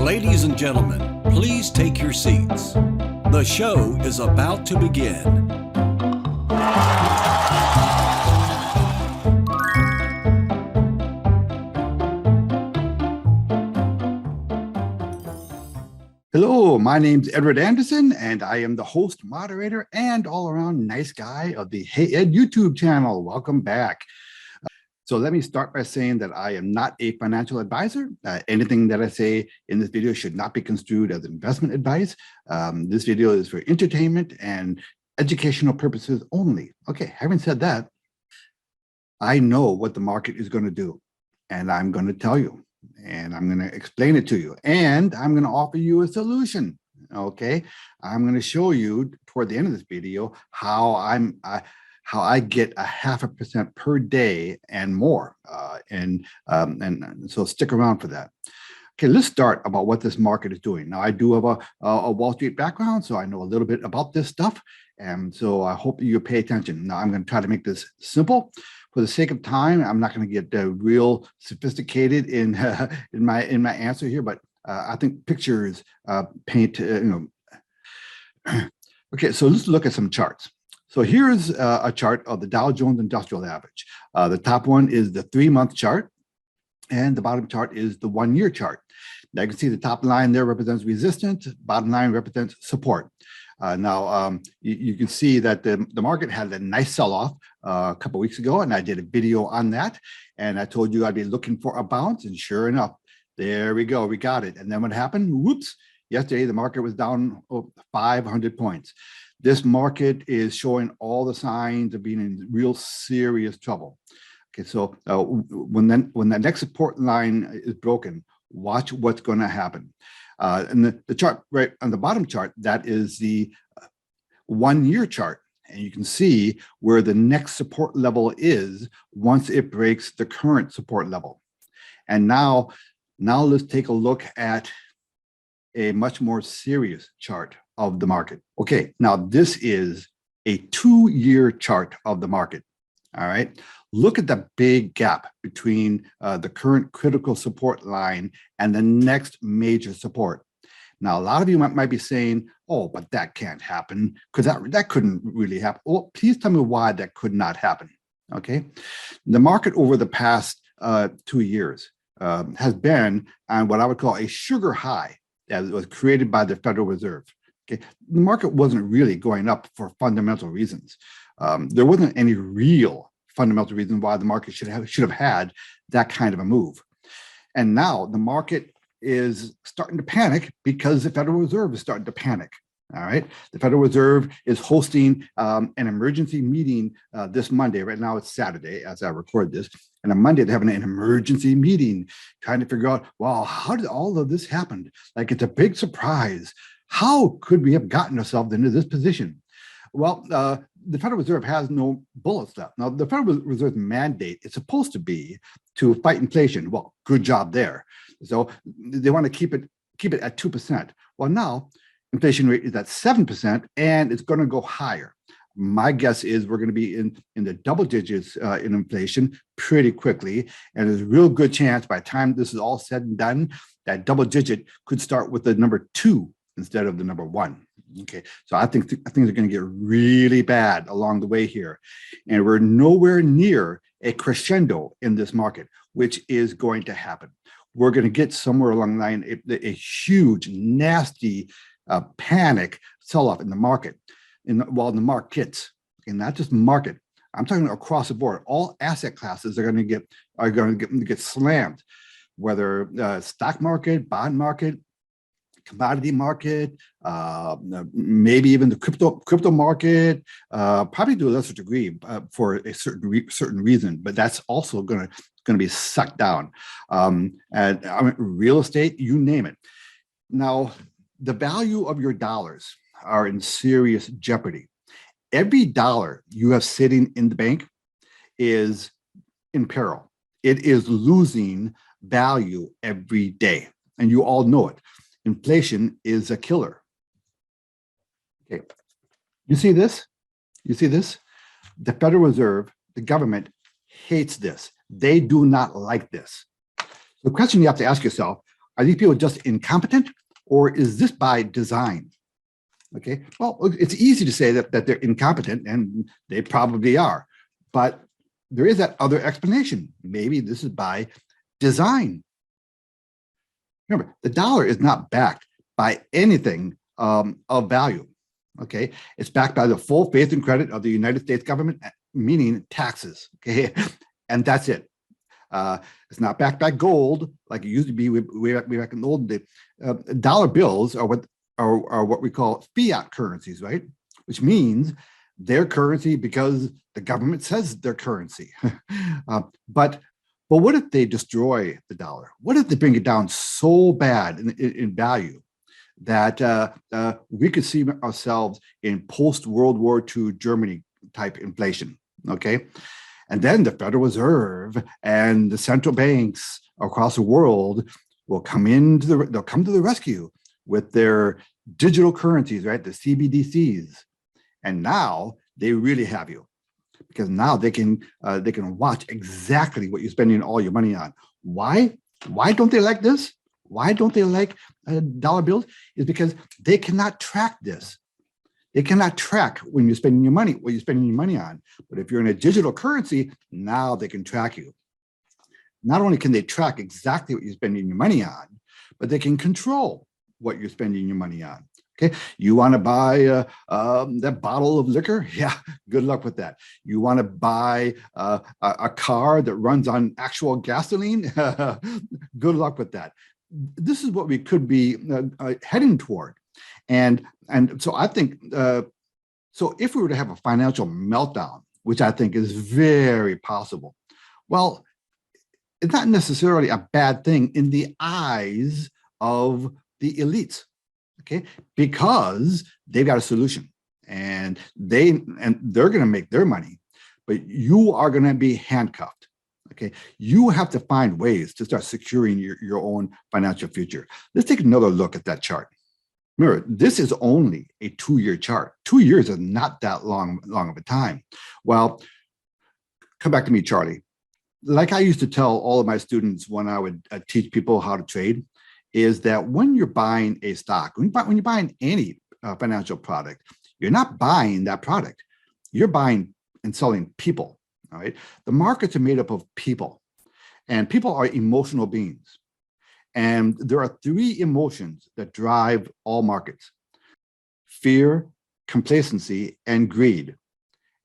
Ladies and gentlemen, please take your seats. The show is about to begin. Hello, my name's Edward Anderson, and I am the host, moderator, and all-around nice guy of the Hey Ed YouTube channel. Welcome back. So let me start by saying that I am not a financial advisor. Anything that I say in this video should not be construed as investment advice. This video is for entertainment and educational purposes only. Okay, having said that, I know what the market is going to do, and I'm going to tell you. And I'm going to explain it to you, and I'm going to offer you a solution. Okay, I'm going to show you toward the end of this video how I get 0.5% per day and more, and so stick around for that. Okay, let's start about what this market is doing. Now, I do have a Wall Street background, so I know a little bit about this stuff, and so I hope you pay attention. Now, I'm going to try to make this simple. For the sake of time, I'm not going to get real sophisticated in my answer here, but I think pictures paint. Okay, so let's look at some charts. So here's a chart of the Dow Jones Industrial Average. The top one is the 3-month chart, and the bottom chart is the 1-year chart. Now you can see the top line there represents resistance, bottom line represents support. You can see that the market had a nice sell-off a couple of weeks ago, and I did a video on that, and I told you I'd be looking for a bounce, and sure enough, there we go, we got it. And then what happened? Whoops, yesterday the market was down 500 points. This market is showing all the signs of being in real serious trouble. Okay, so when the next support line is broken, watch what's going to happen. And the chart right on the bottom chart, that is the 1-year chart. And you can see where the next support level is once it breaks the current support level. And now let's take a look at a much more serious chart of the market. Okay, now this is a 2-year chart of the market. All right, look at the big gap between the current critical support line and the next major support. Now, a lot of you might be saying, oh, but that can't happen because that couldn't really happen. Well, please tell me why that could not happen, okay? The market over the past 2 years has been on what I would call a sugar high that was created by the Federal Reserve. Okay, the market wasn't really going up for fundamental reasons. There wasn't any real fundamental reason why the market should have had that kind of a move. And now the market is starting to panic because the Federal Reserve is starting to panic. All right, the Federal Reserve is hosting an emergency meeting this Monday. Right now it's Saturday as I record this, and on Monday they're having an emergency meeting trying to figure out, well, how did all of this happen? Like, it's a big surprise. How could we have gotten ourselves into this position? Well, the Federal Reserve has no bullets left. Now, the Federal Reserve's mandate is supposed to be to fight inflation. Well, good job there. So they want to keep it at 2%. Well, now inflation rate is at 7%, and it's going to go higher. My guess is we're going to be in the double digits in inflation pretty quickly, and there's a real good chance by the time this is all said and done, that double digit could start with the number 2 instead of the number 1. Okay, so I think things are going to get really bad along the way here, and we're nowhere near a crescendo in this market, which is going to happen. We're going to get somewhere along the line a huge, nasty panic sell-off in the market, in the markets, and not just market. I'm talking across the board. All asset classes are going to get slammed, whether stock market, bond market, commodity market, maybe even the crypto market, probably to a lesser degree for a certain reason, but that's also going to be sucked down. And real estate, you name it. Now, the value of your dollars are in serious jeopardy. Every dollar you have sitting in the bank is in peril. It is losing value every day, and you all know it. Inflation is a killer. Okay, you see this? You see this? The Federal Reserve, the government, hates this. They do not like this. The question you have to ask yourself, are these people just incompetent, or is this by design? Okay, well, it's easy to say that they're incompetent, and they probably are, but there is that other explanation. Maybe this is by design. Remember, the dollar is not backed by anything of value. Okay, it's backed by the full faith and credit of the United States government, meaning taxes. Okay, and that's it. It's not backed by gold like it used to be way back in the old days. Dollar bills are what we call fiat currencies, right? Which means their currency because the government says their currency. But what if they destroy the dollar? What if they bring it down so bad in value that we could see ourselves in post-World War II Germany type inflation? Okay. And then the Federal Reserve and the central banks across the world will come to the rescue with their digital currencies, right? The CBDCs. And now they really have you, because now they can watch exactly what you're spending all your money on. Why? Why don't they like this? Why don't they like dollar bills? Is because they cannot track this. They cannot track when you're spending your money, what you're spending your money on. But if you're in a digital currency, now they can track you. Not only can they track exactly what you're spending your money on, but they can control what you're spending your money on. Okay, you want to buy that bottle of liquor? Yeah, good luck with that. You want to buy a car that runs on actual gasoline? Good luck with that. This is what we could be heading toward. And so I think, so if we were to have a financial meltdown, which I think is very possible, well, it's not necessarily a bad thing in the eyes of the elites, okay? Because they've got a solution, and they're going to make their money, but you are going to be handcuffed. Okay, you have to find ways to start securing your own financial future. Let's take another look at that chart. Remember, this is only a 2-year chart. 2 years is not that long of a time. Well, come back to me, Charlie. Like I used to tell all of my students when I would teach people how to trade, is that when you're buying a stock, when you're buying any financial product, you're not buying that product. You're buying and selling people. All right. The markets are made up of people, and people are emotional beings. And there are 3 emotions that drive all markets: fear, complacency, and greed.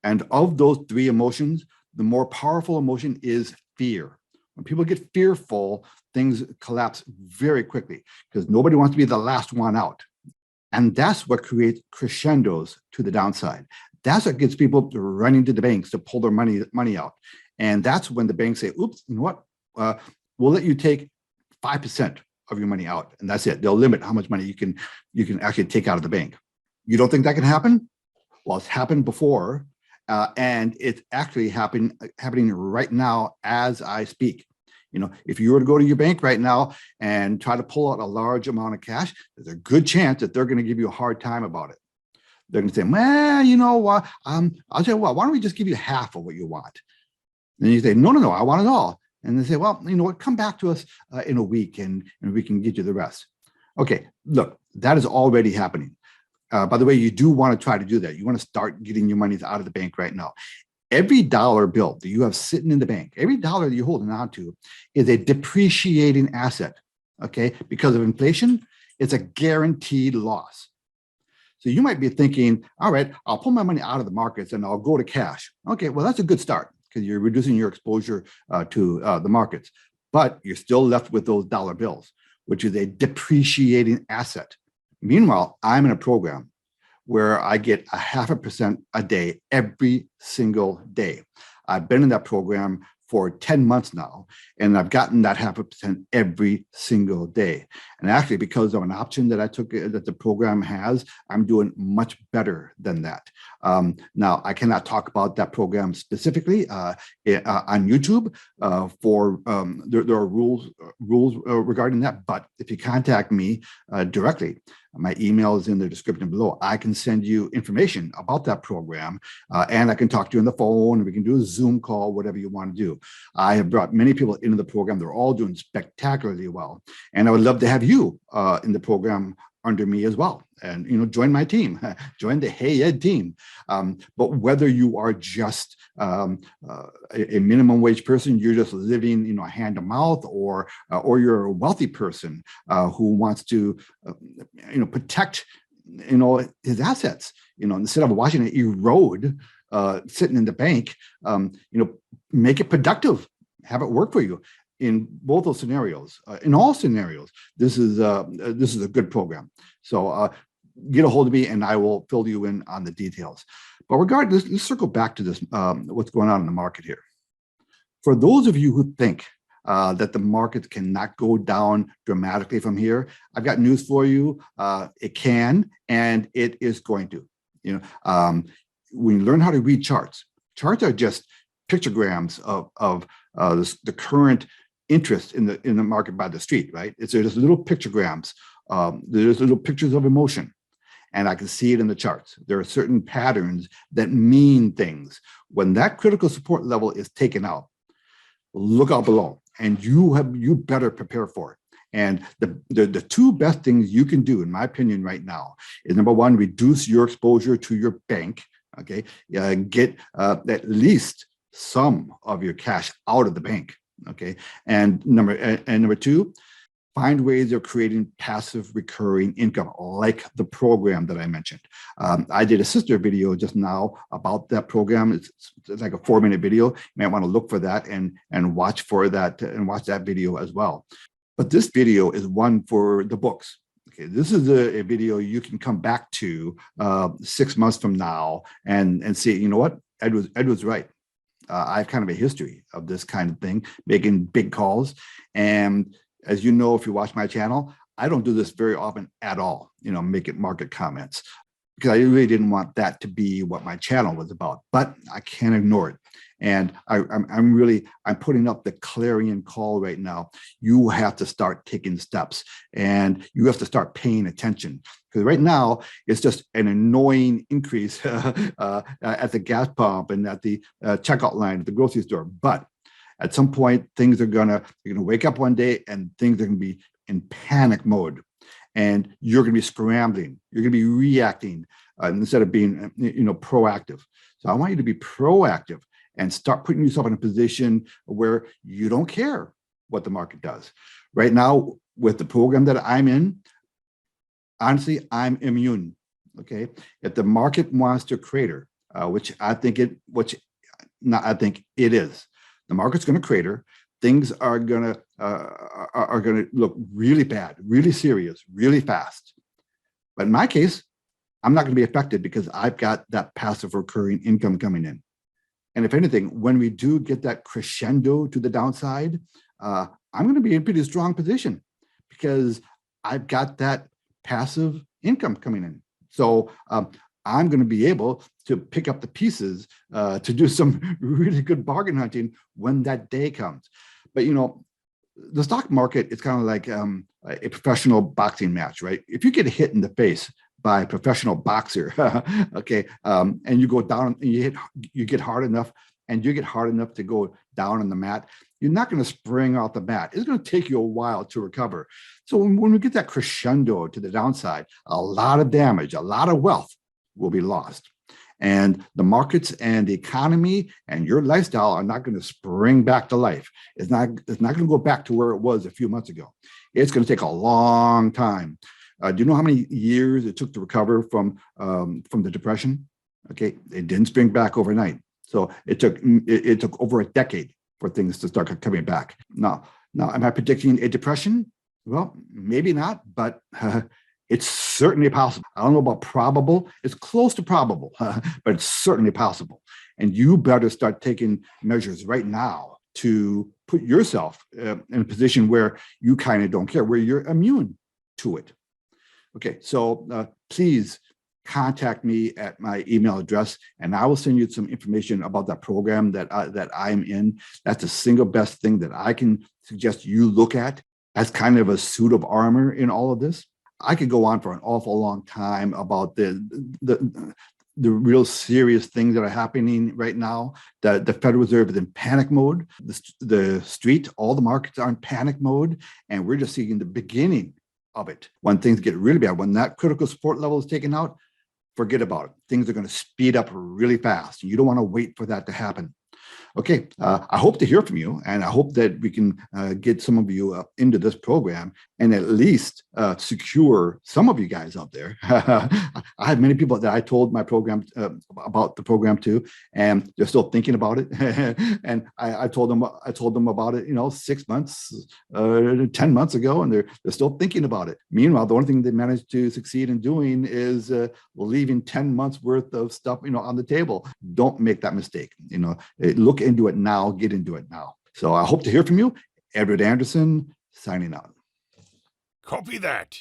And of those 3 emotions, the more powerful emotion is fear. When people get fearful, things collapse very quickly because nobody wants to be the last one out. And that's what creates crescendos to the downside. That's what gets people running to the banks to pull their money out. And that's when the banks say, oops, you know what? We'll let you take 5% of your money out. And that's it. They'll limit how much money you can actually take out of the bank. You don't think that can happen? Well, it's happened before. And it's actually happening right now as I speak. You know, if you were to go to your bank right now and try to pull out a large amount of cash, there's a good chance that they're going to give you a hard time about it. They're going to say, well, you know what? I'll tell you what, why don't we just give you half of what you want? And you say, no, I want it all. And they say, well, you know what, come back to us in a week and we can get you the rest. Okay, look, that is already happening. By the way, you do want to try to do that. You want to start getting your money out of the bank right now. Every dollar bill that you have sitting in the bank, every dollar that you're holding on to is a depreciating asset, okay? Because of inflation, it's a guaranteed loss. So you might be thinking, all right, I'll pull my money out of the markets and I'll go to cash. Okay, well, that's a good start because you're reducing your exposure to the markets, but you're still left with those dollar bills, which is a depreciating asset. Meanwhile, I'm in a program where I get 0.5% a day every single day. I've been in that program for 10 months now, and I've gotten that 0.5% every single day. And actually, because of an option that I took that the program has, I'm doing much better than that. Now, I cannot talk about that program specifically on YouTube there are rules regarding that. But if you contact me directly, My email is in the description below. I can send you information about that program, and I can talk to you on the phone. We can do a Zoom call, whatever you want to do. I have brought many people into the program. They're all doing spectacularly well, and I would love to have you in the program under me as well, and join my team, join the Hey Ed team. But whether you are just a minimum wage person, you're just living, hand to mouth, or you're a wealthy person who wants to, protect, his assets, instead of watching it erode, sitting in the bank, make it productive, have it work for you. In both those scenarios, in all scenarios, this is a good program. So get a hold of me, and I will fill you in on the details. But regardless, let's circle back to this, what's going on in the market here. For those of you who think that the market cannot go down dramatically from here, I've got news for you. It can, and it is going to. When you learn how to read charts are just pictograms of the current interest in the market by the street, right? It's just little pictograms. There's little pictures of emotion, and I can see it in the charts. There are certain patterns that mean things. When that critical support level is taken out, look out below, and you better prepare for it. And the two best things you can do, in my opinion, right now is, number one, reduce your exposure to your bank. Okay, get at least some of your cash out of the bank. Okay, and number two, find ways of creating passive recurring income, like the program that I mentioned. I did a sister video just now about that program. It's like a 4-minute video. You might want to look for that and watch for that, and watch that video as well. But this video is one for the books. Okay, this is a video you can come back to 6 months from now and see, you know what, Ed was right. I have kind of a history of this kind of thing, making big calls. And as you know, if you watch my channel, I don't do this very often at all, making market comments, because I really didn't want that to be what my channel was about, but I can't ignore it. And I'm putting up the clarion call right now. You have to start taking steps, and you have to start paying attention, because right now it's just an annoying increase at the gas pump and at the checkout line at the grocery store. But at some point, you're gonna wake up one day and things are gonna be in panic mode, and you're gonna be scrambling. You're gonna be reacting instead of being proactive. So I want you to be proactive and start putting yourself in a position where you don't care what the market does. Right now, with the program that I'm in, honestly, I'm immune. Okay, if the market wants to crater, which I think it is, the market's going to crater. Things are going to look really bad, really serious, really fast. But in my case, I'm not going to be affected, because I've got that passive recurring income coming in. And if anything, when we do get that crescendo to the downside, I'm going to be in a pretty strong position, because I've got that passive income coming in. So I'm going to be able to pick up the pieces to do some really good bargain hunting when that day comes. But the stock market is kind of like a professional boxing match, right? If you get hit in the face by a professional boxer, okay, and you go down and you get hard enough, and you get hard enough to go down on the mat, you're not going to spring off the mat. It's going to take you a while to recover. So when we get that crescendo to the downside, a lot of damage, a lot of wealth will be lost. And the markets and the economy and your lifestyle are not going to spring back to life. It's not going to go back to where it was a few months ago. It's going to take a long time. Do you know how many years it took to recover from the Depression? Okay, it didn't spring back overnight. So it took over a decade for things to start coming back. Now, am I predicting a depression? Well, maybe not, but it's certainly possible. I don't know about probable. It's close to probable, but it's certainly possible. And you better start taking measures right now to put yourself in a position where you kind of don't care, where you're immune to it. Okay, so please contact me at my email address, and I will send you some information about that program that I'm in. That's the single best thing that I can suggest you look at as kind of a suit of armor in all of this. I could go on for an awful long time about the real serious things that are happening right now. The Federal Reserve is in panic mode. The street, all the markets are in panic mode, and we're just seeing the beginning of it. When things get really bad, when that critical support level is taken out, forget about it. Things are going to speed up really fast. You don't want to wait for that to happen. Okay, I hope to hear from you, and I hope that we can get some of you into this program and at least secure some of you guys out there. I have many people that I told my program about the program to, and they're still thinking about it. And I told them about it, 6 months, 10 months ago, and they're still thinking about it. Meanwhile, the only thing they managed to succeed in doing is leaving 10 months worth of stuff, on the table. Don't make that mistake. Look into it now, get into it now. So I hope to hear from you. Edward Anderson signing out. Copy that.